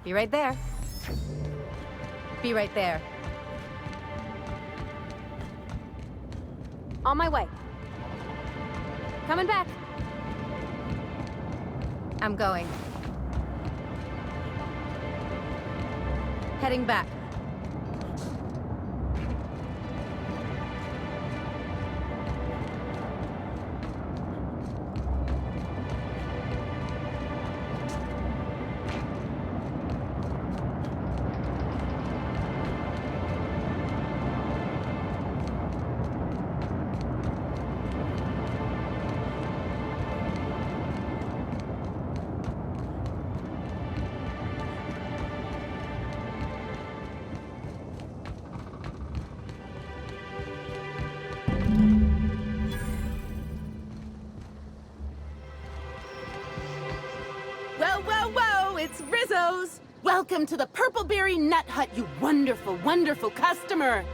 Be right there. Be right there. On my way. Coming back. I'm going. Heading back. It's Rizzo's! Welcome to the Purpleberry Nut Hut, you wonderful, wonderful customer!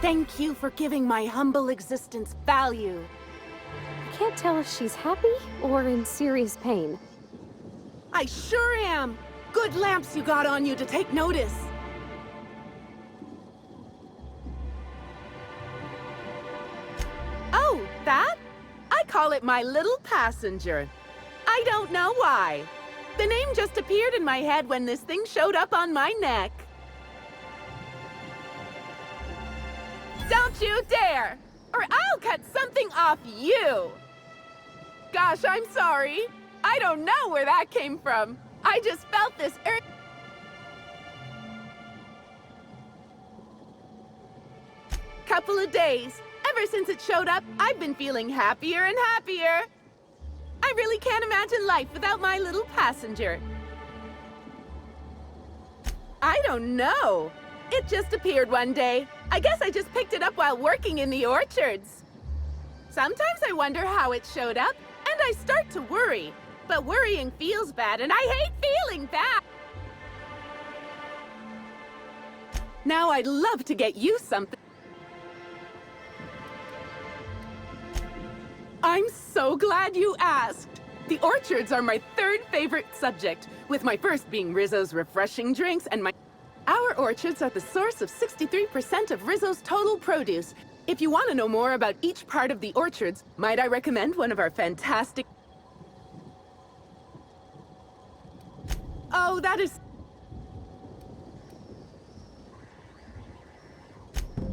Thank you for giving my humble existence value. I can't tell if she's happy or in serious pain. I sure am! Good lamps you got on you to take notice. Oh, that? I call it my little passenger. I don't know why. The name just appeared in my head when this thing showed up on my neck. Don't you dare! Or I'll cut something off you! Gosh, I'm sorry. I don't know where that came from. I just felt this couple of days. Ever since it showed up, I've been feeling happier and happier. I really can't imagine life without my little passenger. I don't know. It just appeared one day. I guess I just picked it up while working in the orchards. Sometimes I wonder how it showed up, and I start to worry. But worrying feels bad, and I hate feeling bad. Now I'd love to get you something. I'm so glad you asked. The orchards are my third favorite subject, with my first being Rizzo's refreshing drinks and Our orchards are the source of 63% of Rizzo's total produce. If you want to know more about each part of the orchards, might I recommend one of our fantastic... Oh, that is...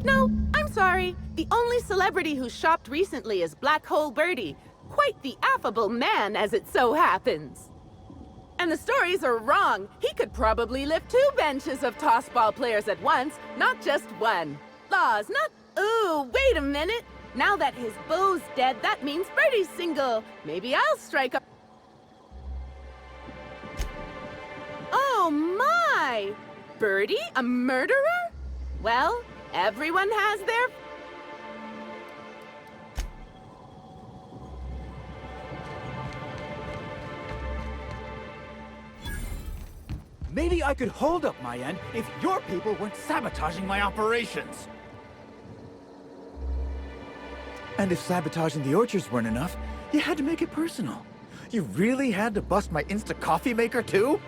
No, I'm sorry. The only celebrity who shopped recently is Black Hole Birdie. Quite the affable man, as it so happens. And the stories are wrong. He could probably lift 2 benches of tossball players at once, not just one. Laws, not... Ooh, wait a minute. Now that his beau's dead, that means Birdie's single. Maybe I'll strike up... Oh my! Birdie, a murderer? Well... everyone has their... Maybe I could hold up my end if your people weren't sabotaging my operations. And if sabotaging the orchards weren't enough, you had to make it personal. You really had to bust my Insta coffee maker too?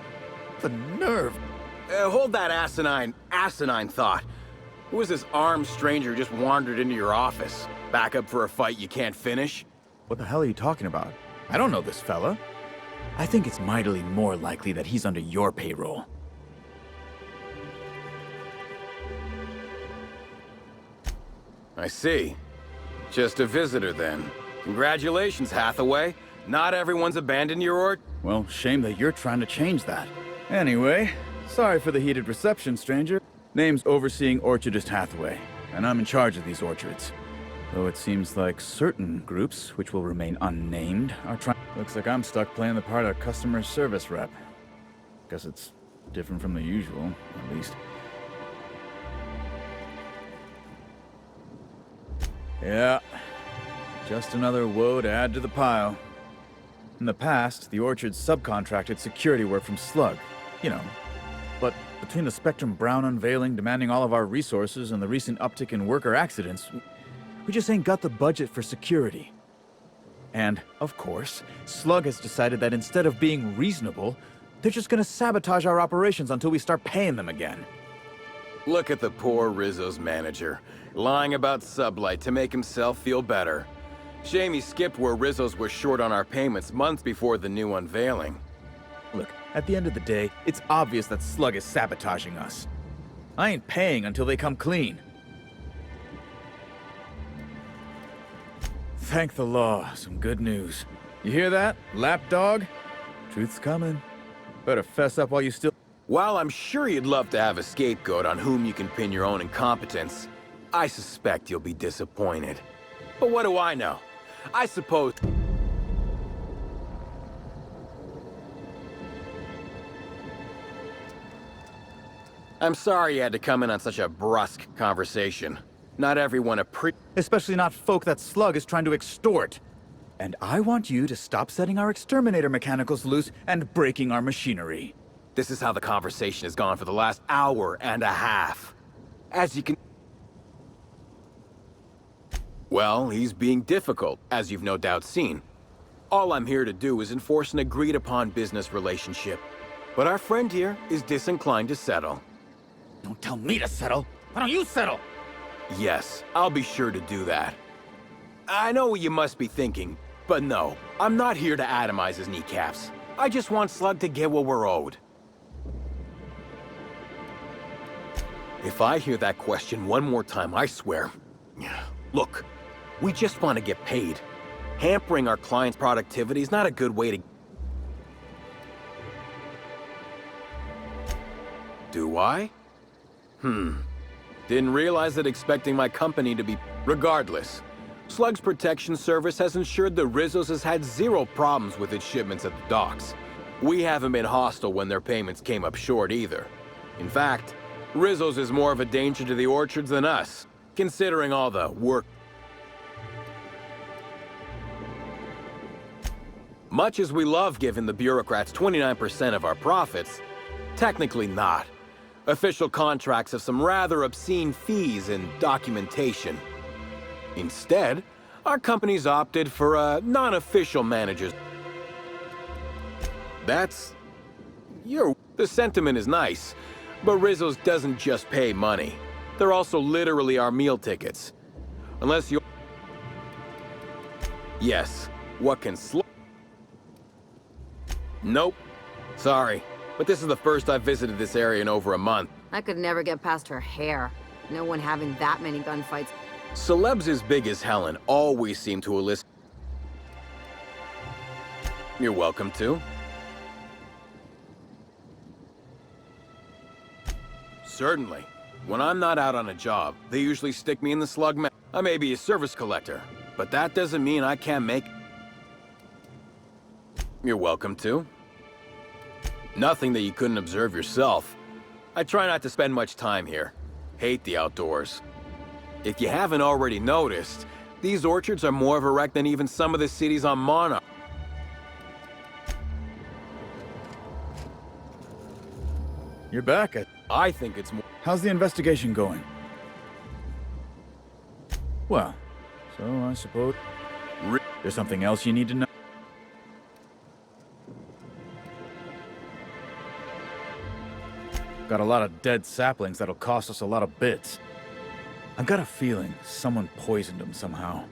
The nerve. Hold that asinine thought. Who is this armed stranger who just wandered into your office? Back up for a fight you can't finish? What the hell are you talking about? I don't know this fella. I think it's mightily more likely that he's under your payroll. I see. Just a visitor then. Congratulations, Hathaway. Not everyone's abandoned your orchard. Well, shame that you're trying to change that. Anyway, sorry for the heated reception, stranger. Name's Overseeing Orchardist Hathaway, and I'm in charge of these orchards. Though it seems like certain groups, which will remain unnamed, are trying... Looks like I'm stuck playing the part of customer service rep. Guess it's different from the usual, at least. Yeah, just another woe to add to the pile. In the past, the orchards subcontracted security work from Slug. You know, but between the Spectrum Brown unveiling demanding all of our resources and the recent uptick in worker accidents, we just ain't got the budget for security. And, of course, Slug has decided that instead of being reasonable, They're just gonna sabotage our operations until we start paying them again. Look at the poor Rizzo's manager, lying about Sublight to make himself feel better. Shame he skipped where Rizzo's was short on our payments months before the new unveiling. Look, at the end of the day, it's obvious that Slug is sabotaging us. I ain't paying until they come clean. Thank the law, some good news. You hear that, lapdog? Truth's coming. Better fess up while you still... While I'm sure you'd love to have a scapegoat on whom you can pin your own incompetence, I suspect you'll be disappointed. But what do I know? I suppose... I'm sorry you had to come in on such a brusque conversation. Not everyone Especially not folk that Slug is trying to extort. And I want you to stop setting our exterminator mechanicals loose and breaking our machinery. This is how the conversation has gone for the last hour and a half. As you can... Well, he's being difficult, as you've no doubt seen. All I'm here to do is enforce an agreed-upon business relationship. But our friend here is disinclined to settle. Don't tell me to settle. Why don't you settle? Yes, I'll be sure to do that. I know what you must be thinking, but no, I'm not here to atomize his kneecaps. I just want Slug to get what we're owed. If I hear that question one more time, I swear... Look, we just want to get paid. Hampering our clients' productivity is not a good way to... Do I? Didn't realize that expecting my company to be... Regardless, Slug's protection service has ensured the Rizzo's has had zero problems with its shipments at the docks. We haven't been hostile when their payments came up short either. In fact, Rizzo's is more of a danger to the orchards than us, considering all the work. Much as we love giving the bureaucrats 29% of our profits, technically not. Official contracts have some rather obscene fees and documentation. Instead, our company's opted for a non-official manager's. That's... The sentiment is nice, but Rizzo's doesn't just pay money. They're also literally our meal tickets. Unless you... Yes, what can Nope. Sorry, but this is the first I've visited this area in over a month. I could never get past her hair. No one having that many gunfights. Celebs as big as Helen always seem to elicit... You're welcome to. Certainly. When I'm not out on a job, they usually stick me in the slug I may be a service collector, but that doesn't mean I can't make... You're welcome to. Nothing that you couldn't observe yourself. I try not to spend much time here. Hate the outdoors. If you haven't already noticed, these orchards are more of a wreck than even some of the cities on Monarch. You're back. I think it's more... How's the investigation going? Well, so I suppose... There's something else you need to know? Got a lot of dead saplings that'll cost us a lot of bits. I've got a feeling someone poisoned them somehow.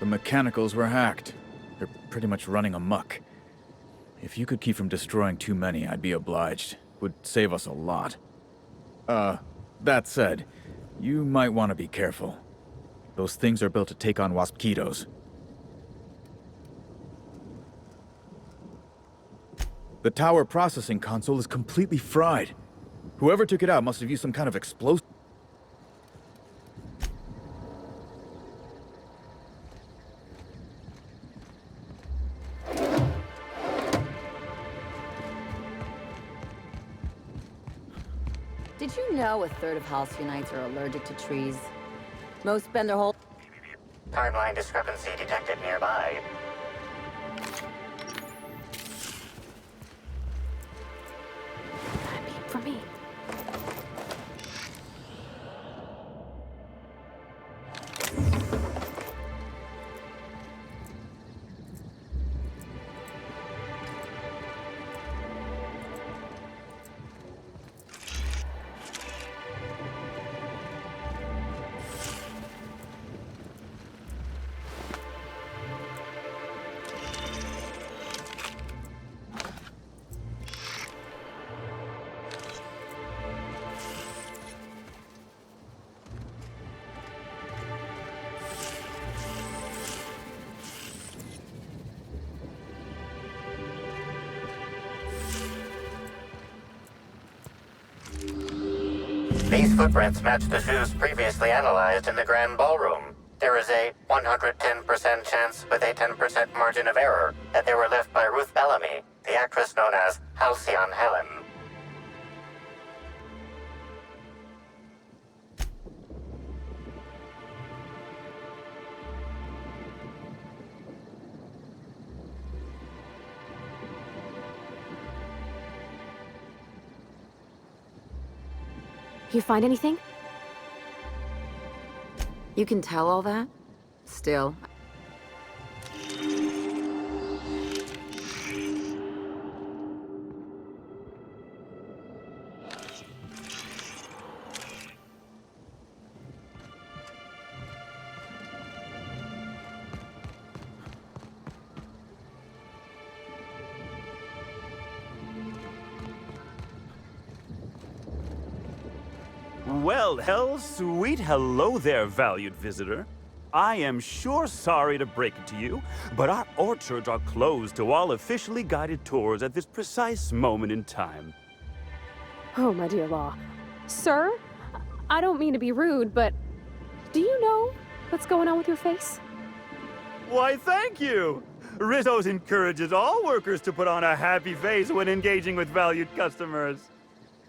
The mechanicals were hacked. They're pretty much running amok. If you could keep from destroying too many, I'd be obliged. Would save us a lot. That said, you might want to be careful. Those things are built to take on waspitos. The tower processing console is completely fried. Whoever took it out must have used some kind of explosive. Did you know a third of Halcyonites are allergic to trees? Most spend their whole... Timeline discrepancy detected nearby. For me. These footprints match the shoes previously analyzed in the Grand Ballroom. There is a 110% chance with a 10% margin of error that they were left by Ruth Bellamy, the actress known as Halcyon Helen. You find anything? You can tell all that? Still. Well, sweet hello there, valued visitor. I am sure sorry to break it to you, but our orchards are closed to all officially guided tours at this precise moment in time. Oh, my dear law. Sir, I don't mean to be rude, but do you know what's going on with your face? Why, thank you! Rizzo's encourages all workers to put on a happy face when engaging with valued customers.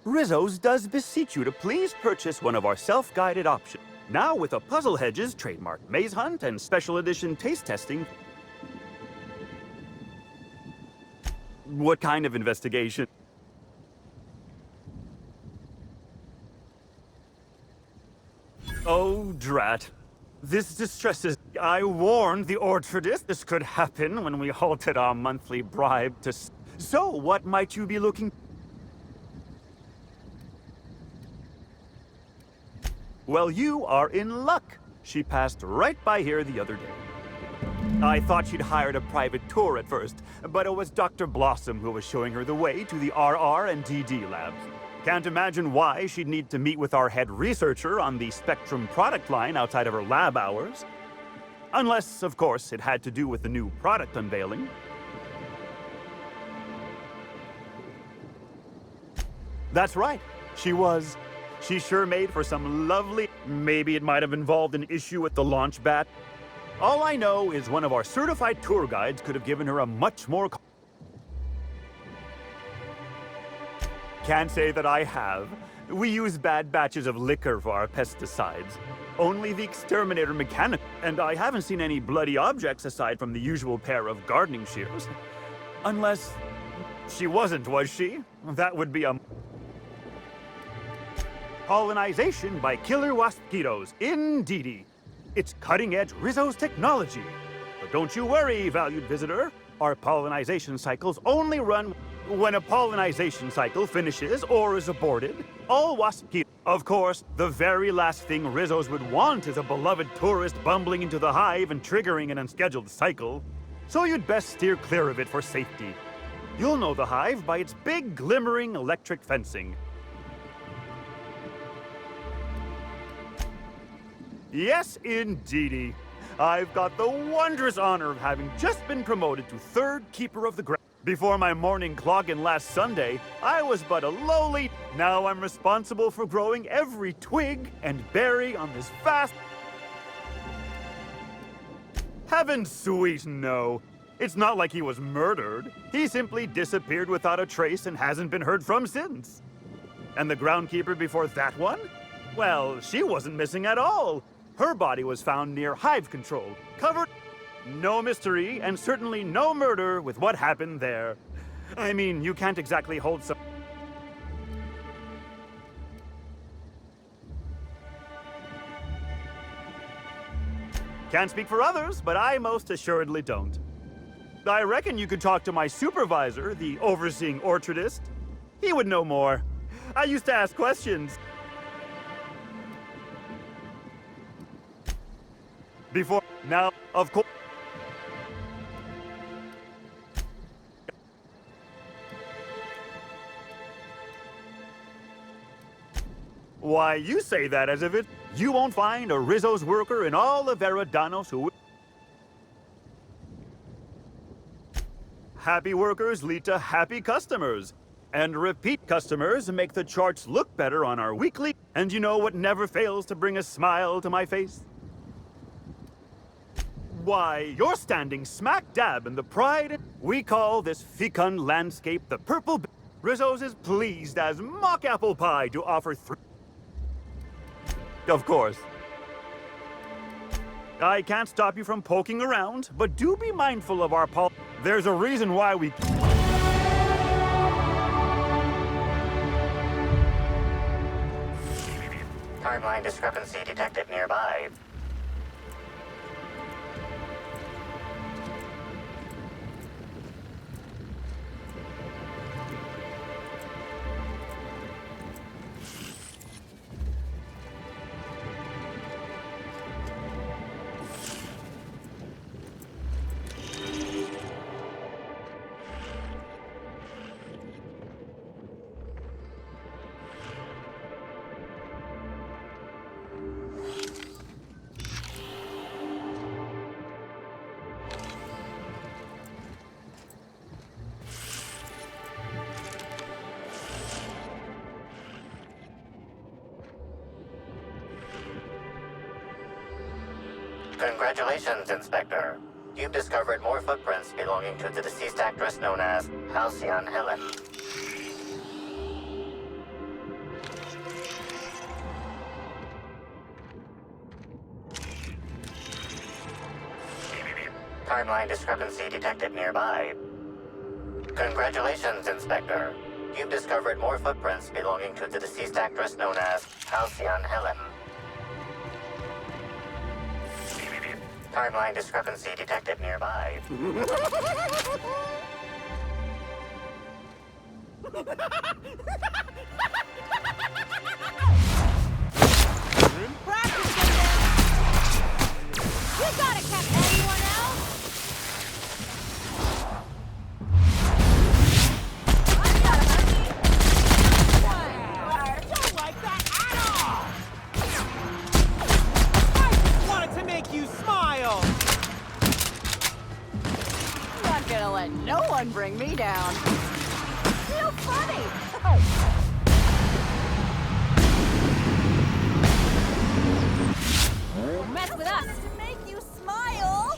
Rizzo's does beseech you to please purchase one of our self-guided options. Now with a Puzzle Hedges trademark maze hunt and special edition taste testing. What kind of investigation? Oh, drat. This distresses. I warned the orchardist this could happen when we halted our monthly bribe to... So, what might you be looking... Well, you are in luck. She passed right by here the other day. I thought she'd hired a private tour at first, but it was Dr. Blossom who was showing her the way to the RR and DD labs. Can't imagine why she'd need to meet with our head researcher on the Spectrum product line outside of her lab hours. Unless, of course, it had to do with the new product unveiling. That's right. She sure made for some lovely... Maybe it might have involved an issue with the launch bat. All I know is one of our certified tour guides could have given her a much more... Can't say that I have. We use bad batches of liquor for our pesticides. Only the exterminator mechanic, and I haven't seen any bloody objects aside from the usual pair of gardening shears. Unless... she wasn't, was she? That would be a... Pollinization by killer mosquitoes, indeedy. It's cutting-edge Rizzo's technology. But don't you worry, valued visitor. Our pollinization cycles only run when a pollinization cycle finishes or is aborted. All mosquitoes. Of course, the very last thing Rizzo's would want is a beloved tourist bumbling into the hive and triggering an unscheduled cycle. So you'd best steer clear of it for safety. You'll know the hive by its big, glimmering electric fencing. Yes, indeedy. I've got the wondrous honor of having just been promoted to third keeper of the ground. Before my morning clogging last Sunday, I was but a lowly... Now I'm responsible for growing every twig and berry on this vast... Heaven sweet, no. It's not like he was murdered. He simply disappeared without a trace and hasn't been heard from since. And the groundkeeper before that one? Well, she wasn't missing at all. Her body was found near hive control, covered... No mystery, and certainly no murder with what happened there. I mean, you can't exactly hold some... Can't speak for others, but I most assuredly don't. I reckon you could talk to my supervisor, the overseeing orchardist. He would know more. I used to ask questions. Before... Now, of course... Why, you say that as if it... You won't find a Rizzo's worker in all of Erydanie who... Happy workers lead to happy customers. And repeat customers make the charts look better on our weekly. And you know what never fails to bring a smile to my face? Why, you're standing smack dab in the pride. We call this fecund landscape the Purple. Rizzo's is pleased as mock apple pie to offer 3. Of course. I can't stop you from poking around, but do be mindful of our There's a reason why we... Timeline discrepancy detected nearby. Congratulations, Inspector. You've discovered more footprints belonging to the deceased actress known as Halcyon Helen. Timeline discrepancy detected nearby. Congratulations, Inspector. You've discovered more footprints belonging to the deceased actress known as Halcyon Helen. Timeline discrepancy detected nearby. You got it, Captain. Anyone else? I got it, honey. I don't like that at all! I just wanted to make you smile! I'm not gonna let no one bring me down. Feel funny. Don't mess with us. To make you smile.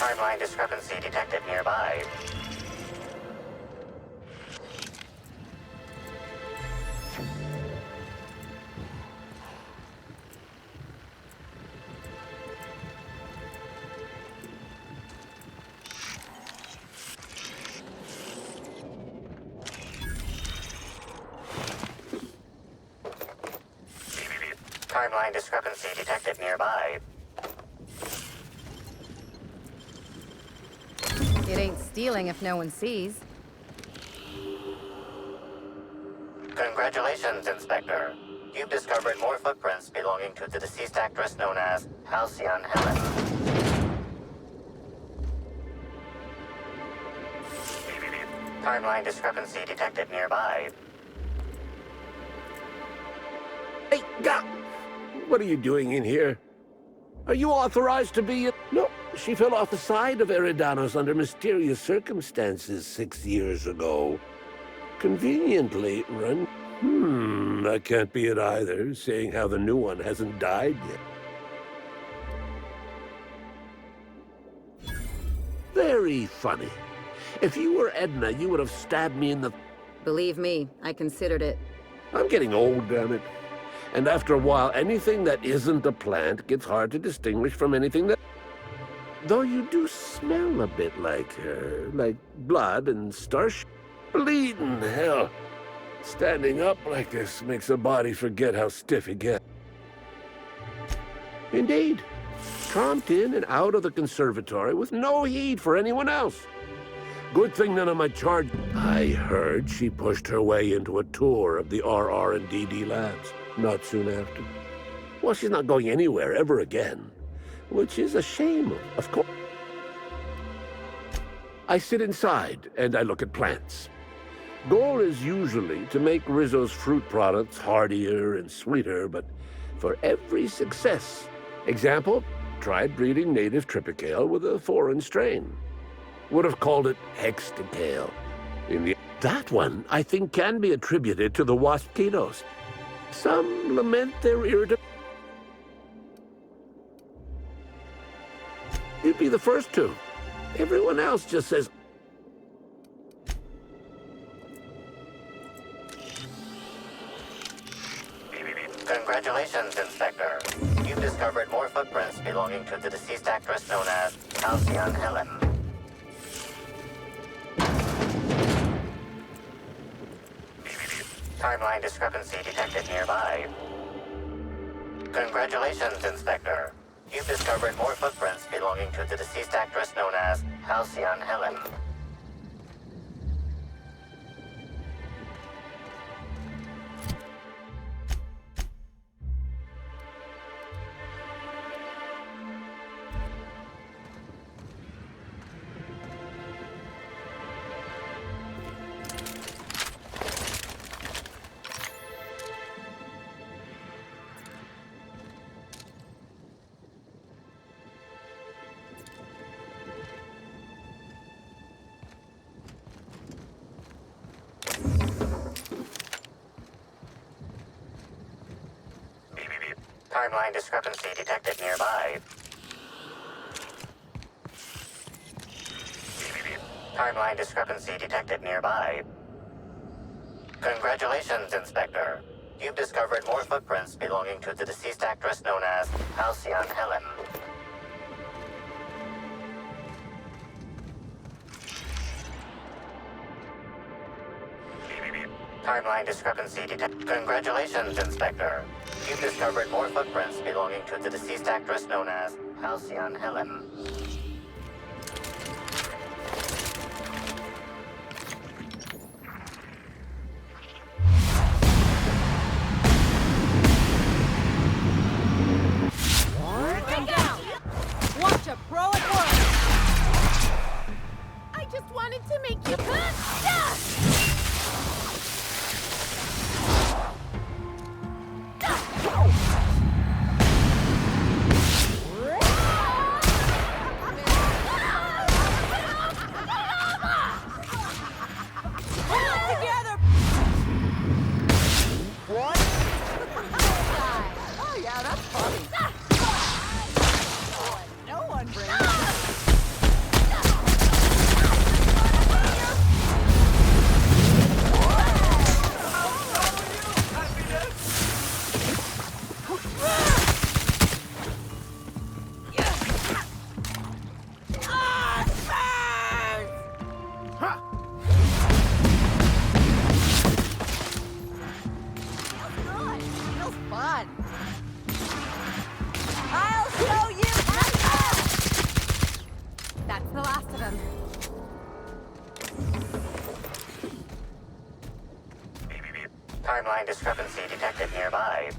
Timeline discrepancy detected nearby. Timeline discrepancy detected nearby. It ain't stealing if no one sees. Congratulations, Inspector. You've discovered more footprints belonging to the deceased actress known as Halcyon Helen. Timeline discrepancy detected nearby. Hey, what are you doing in here? Are you authorized to be? No, she fell off the side of Eridanos under mysterious circumstances 6 years ago. Conveniently run. That can't be it either, seeing how the new one hasn't died yet. Very funny. If you were Edna, you would have stabbed me in the... Believe me, I considered it. I'm getting old, damn it. And after a while, anything that isn't a plant gets hard to distinguish from anything that... Though you do smell a bit like her, like blood and starch. Bleeding hell. Standing up like this makes a body forget how stiff it gets. Indeed. Tromped in and out of the conservatory with no heed for anyone else. Good thing none of my charge... I heard she pushed her way into a tour of the RR&DD labs not soon after. Well, she's not going anywhere ever again, which is a shame, of course. I sit inside and I look at plants. Goal is usually to make Rizzo's fruit products hardier and sweeter, but for every success... Example, tried breeding native Tripicale with a foreign strain. Would have called it Hexticale. That one, I think, can be attributed to the waspitos. Some lament their irritability. You'd be the first to. Everyone else just says... Congratulations, Inspector. You've discovered more footprints belonging to the deceased actress known as Halcyon Helen. Timeline discrepancy detected nearby. Congratulations, Inspector. You've discovered more footprints belonging to the deceased actress known as Halcyon Helen. Timeline discrepancy detected nearby. Timeline discrepancy detected nearby. Congratulations, Inspector. You've discovered more footprints belonging to the deceased actress known as Halcyon Helen. Timeline discrepancy detected. Congratulations, Inspector. You've discovered more footprints belonging to the deceased actress known as Halcyon Helen. Come down! Watch a pro at work! I just wanted to make you... Timeline discrepancy detected nearby.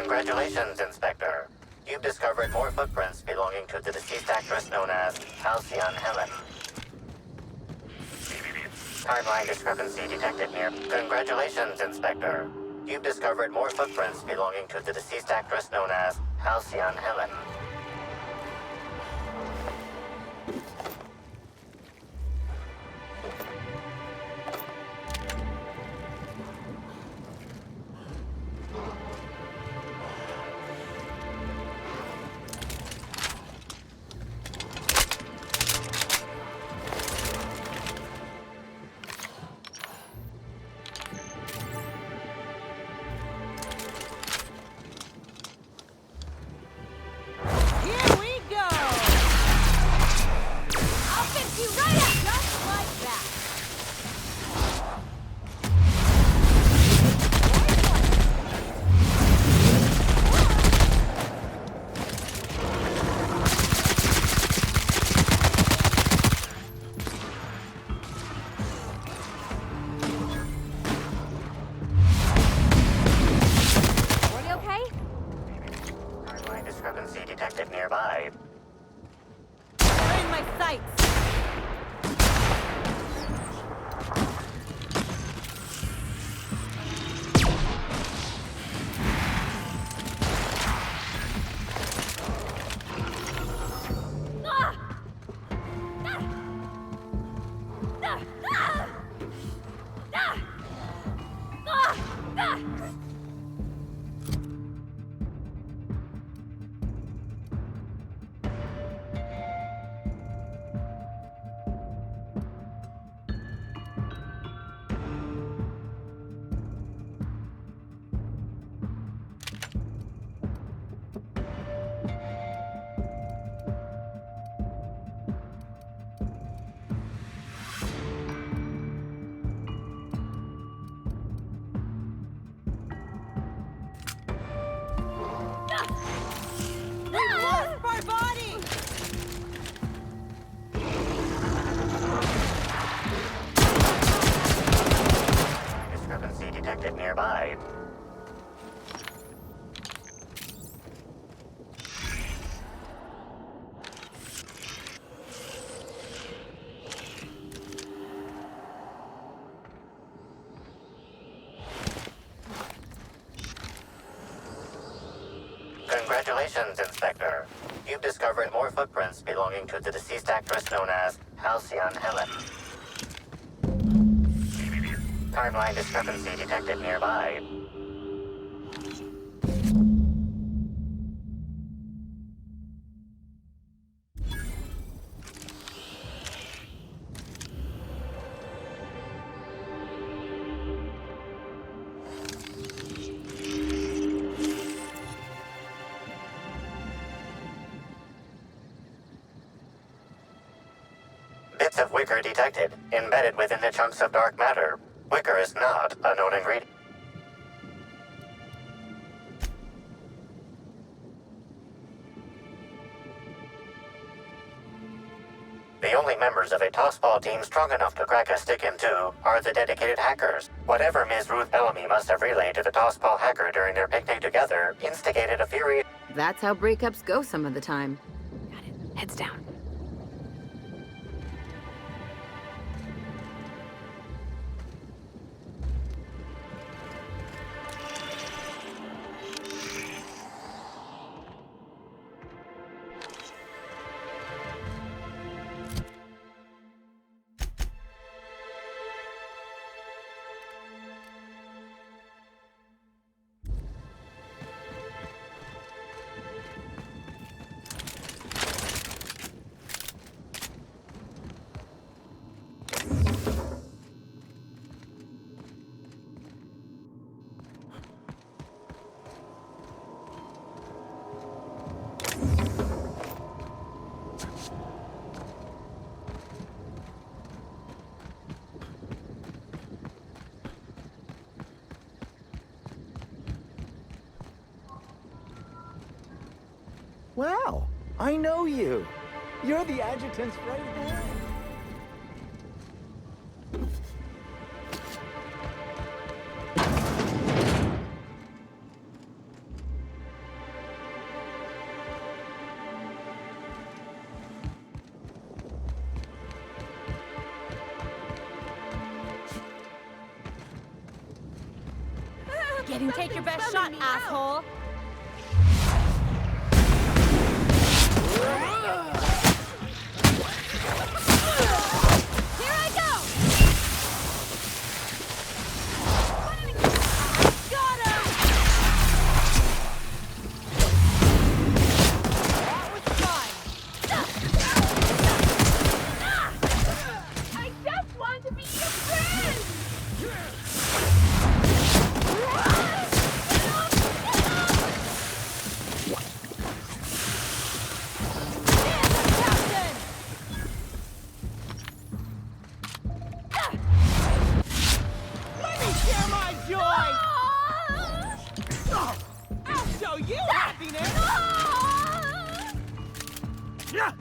Congratulations, Inspector. You've discovered more footprints belonging to the deceased actress known as Halcyon Helen. Timeline discrepancy detected near... Congratulations, Inspector. You've discovered more footprints belonging to the deceased actress known as Halcyon Helen. Here we go! I'll fix you right up just like that! Are you okay? Timeline discrepancy detected nearby. They're in my sights! We lost our body! Discrepancy detected nearby. Congratulations, Inspector. You've discovered more footprints belonging to the deceased actress known as Halcyon Helen. Timeline discrepancy detected nearby. Bits of wicker detected, embedded within the chunks of dark matter. Wicker is not a known ingredient. The only members of a tossball team strong enough to crack a stick in two are the dedicated hackers. Whatever Ms. Ruth Bellamy must have relayed to the tossball hacker during their picnic together instigated a fury. That's how breakups go some of the time. Got it. Heads down. Wow, I know you. You're the adjutant's right hand. Take your best shot, asshole. Here I go! Got him! That was fun. I just want to be your friend! Let me share my joy! I'll show you happiness! Yeah!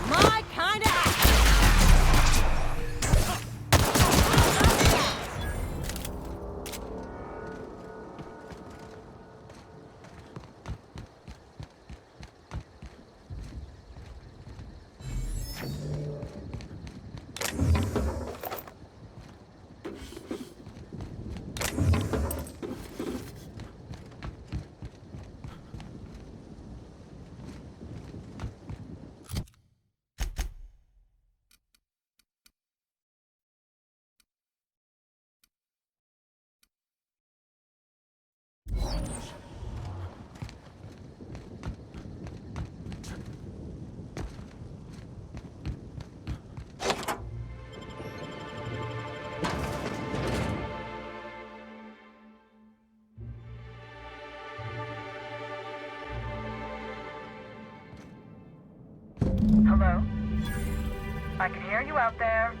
My kind of Hello? I can hear you out there.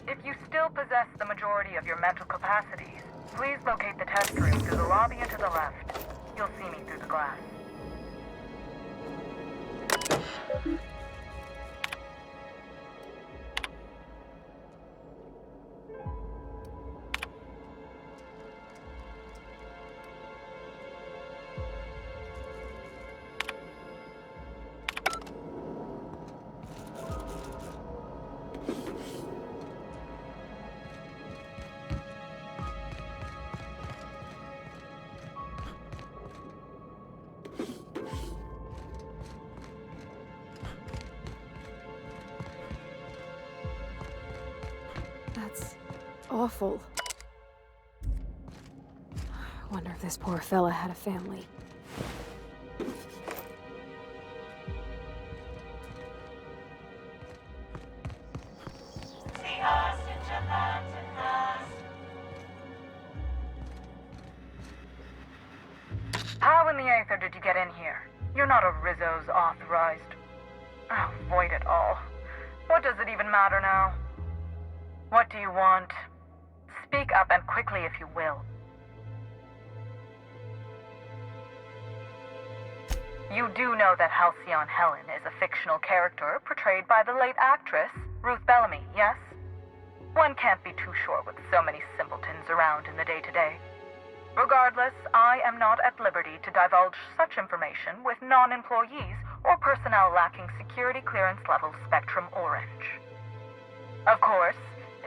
If you still possess the majority of your mental capacities, please locate the test room through the lobby and to the left. You'll see me through the glass. That's awful. I wonder if this poor fella had a family. How in the Aether did you get in here? You're not a Rizzo's authorized. Oh, void it all. What does it even matter now? What do you want? Speak up and quickly if you will. You do know that Halcyon Helen is a fictional character portrayed by the late actress, Ruth Bellamy, yes? One can't be too sure with so many simpletons around in the day-to-day. Regardless, I am not at liberty to divulge such information with non-employees or personnel lacking security clearance level Spectrum Orange. Of course,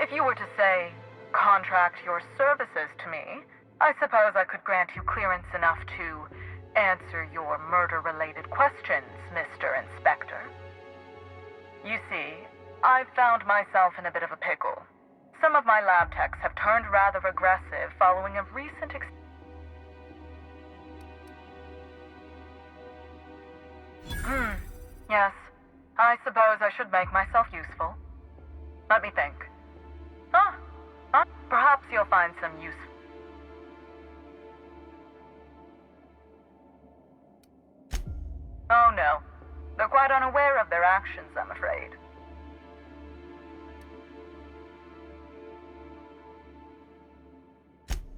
if you were to say, contract your services to me, I suppose I could grant you clearance enough to answer your murder-related questions, Mr. Inspector. You see, I've found myself in a bit of a pickle. Some of my lab techs have turned rather aggressive following a recent Yes, I suppose I should make myself useful. Let me think. Perhaps you'll find some use. Oh no, they're quite unaware of their actions, I'm afraid.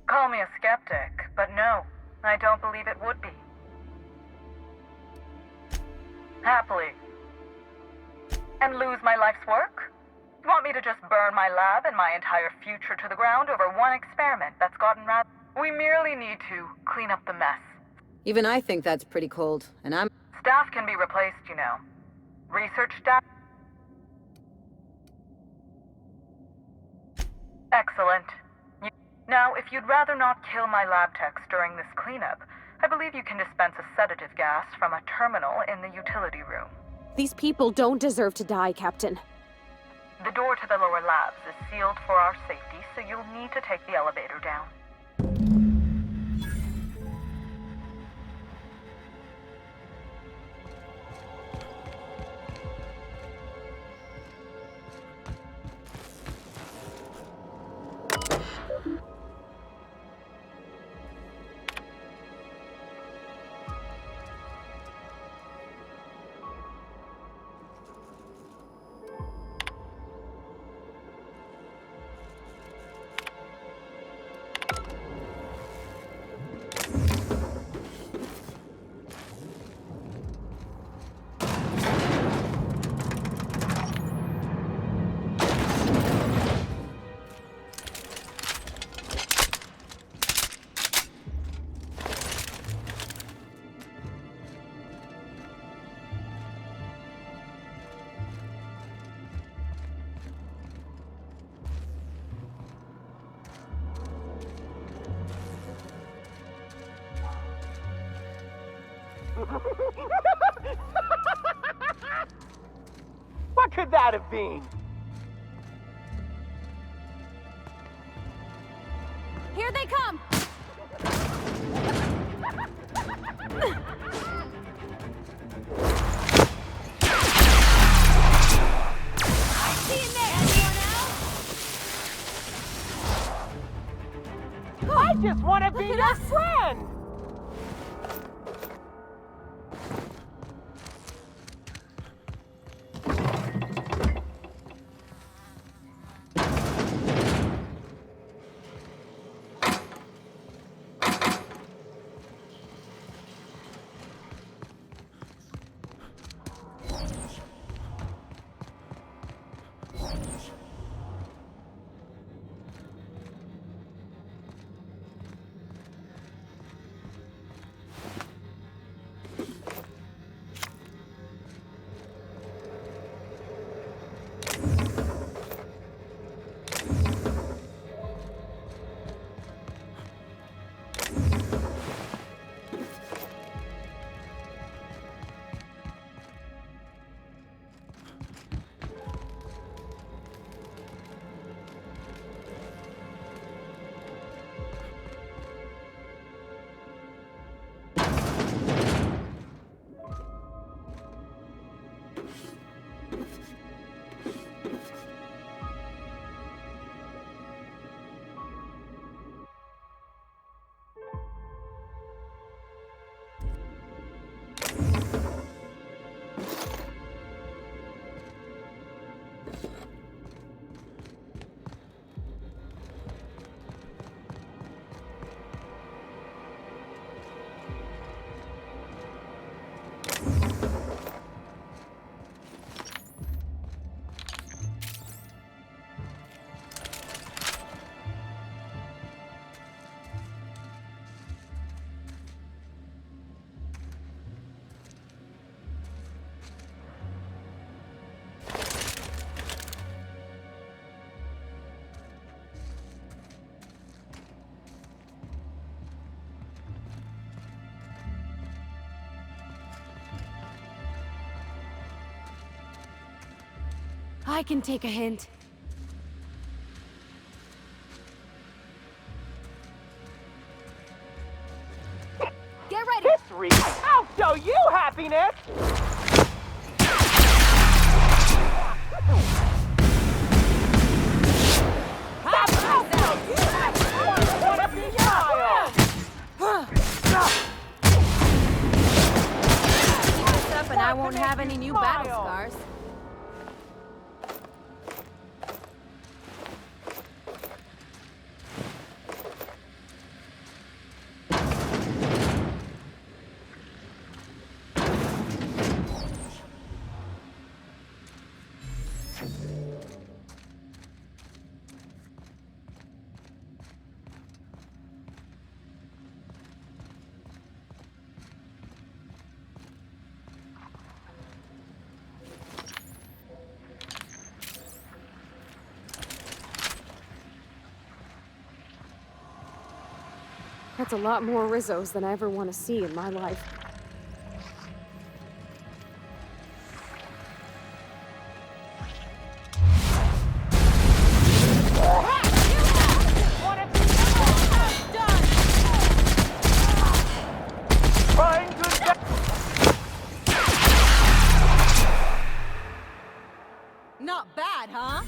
Call me a skeptic, but no, I don't believe it would be. Happily. And lose my life's work? You want me to just burn my lab and my entire future to the ground over one experiment that's gotten rather... We merely need to clean up the mess. Even I think that's pretty cold, and I'm... Staff can be replaced, you know. Research staff... Excellent. Now, if you'd rather not kill my lab techs during this cleanup, I believe you can dispense a sedative gas from a terminal in the utility room. These people don't deserve to die, Captain. The door to the lower labs is sealed for our safety, so you'll need to take the elevator down. What could that have been? Here they come! I see in there! Anyone else? I just want to be your friend! I can take a hint. Get ready! History! I'll show you happiness! And I won't have any new battle scars. That's a lot more Rizzos than I ever want to see in my life. Not bad, huh?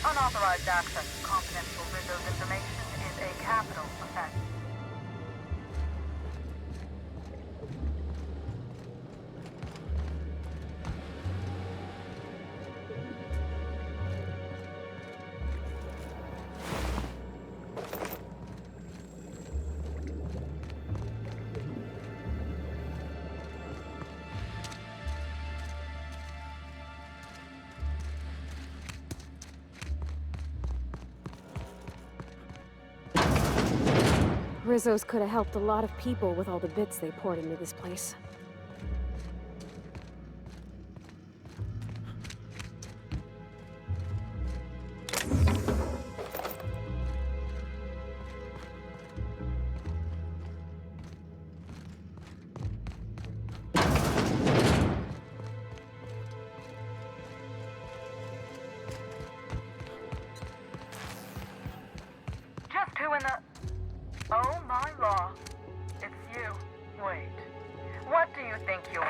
Unauthorized access to confidential Rizzo's information is a capital offense. Rizzos could have helped a lot of people with all the bits they poured into this place. Just who in the... Oh my law. It's you. Wait. What do you think you're...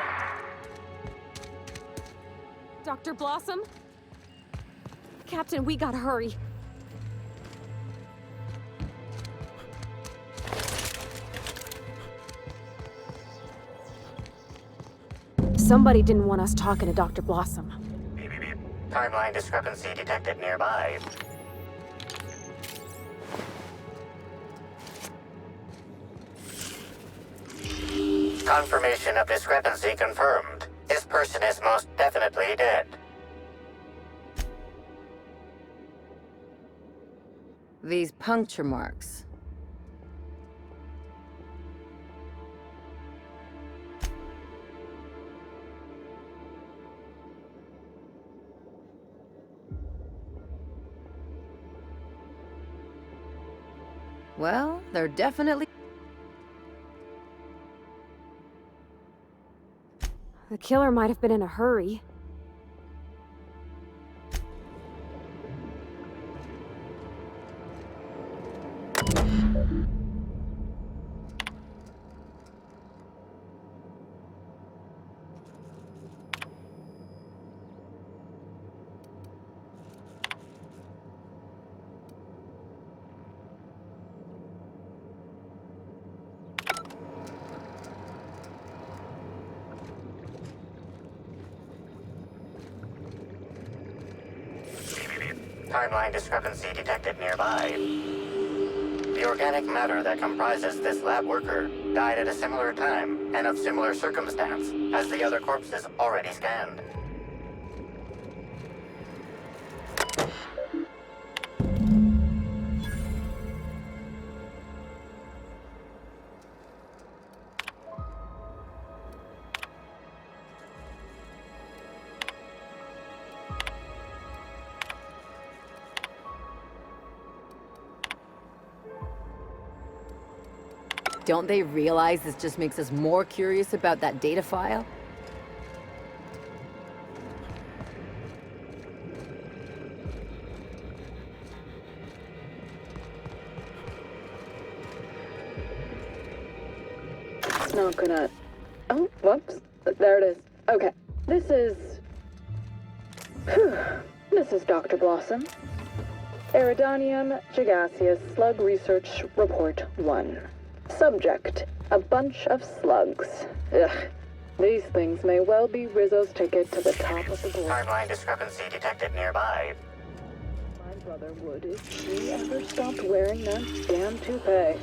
Dr. Blossom? Captain, we gotta hurry. Somebody didn't want us talking to Dr. Blossom. Timeline discrepancy detected nearby. Confirmation of discrepancy confirmed. This person is most definitely dead. These puncture marks. Well, they're definitely... The killer might have been in a hurry. Timeline discrepancy detected nearby. The organic matter that comprises this lab worker died at a similar time and of similar circumstance as the other corpses already scanned. Don't they realize this just makes us more curious about that data file? It's not gonna... Oh, whoops. There it is. Okay. This is... Phew. This is Dr. Blossom. Eridanium Gigaseous Slug Research Report 1. Subject: a bunch of slugs. Ugh. These things may well be Rizzo's ticket to the top of the board. Timeline discrepancy detected nearby. My brother would if he ever stopped wearing that damn toupee.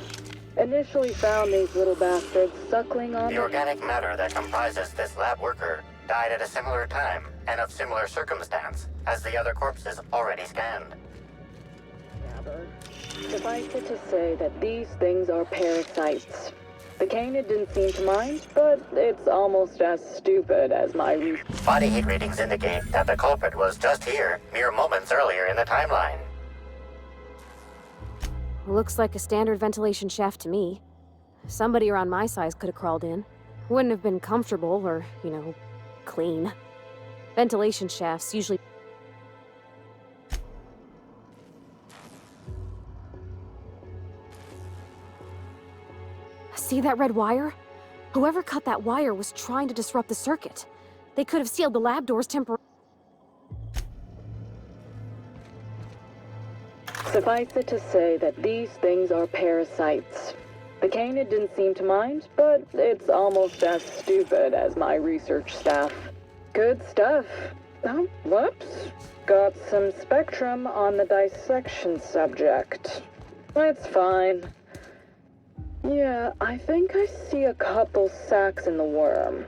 Initially found these little bastards suckling on The organic matter that comprises this lab worker died at a similar time and of similar circumstance as the other corpses already scanned. Suffice it to say that these things are parasites. The canid didn't seem to mind, but it's almost as stupid as my Body heat readings indicate that the culprit was just here, mere moments earlier in the timeline. Looks like a standard ventilation shaft to me. Somebody around my size could have crawled in. Wouldn't have been comfortable or, clean. Ventilation shafts usually... See that red wire? Whoever cut that wire was trying to disrupt the circuit. They could have sealed the lab doors temporarily. Suffice it to say that these things are parasites. The canid didn't seem to mind, but it's almost as stupid as my research staff. Good stuff. Oh, whoops. Got some spectrum on the dissection subject. It's fine. Yeah, I think I see a couple sacs in the worm.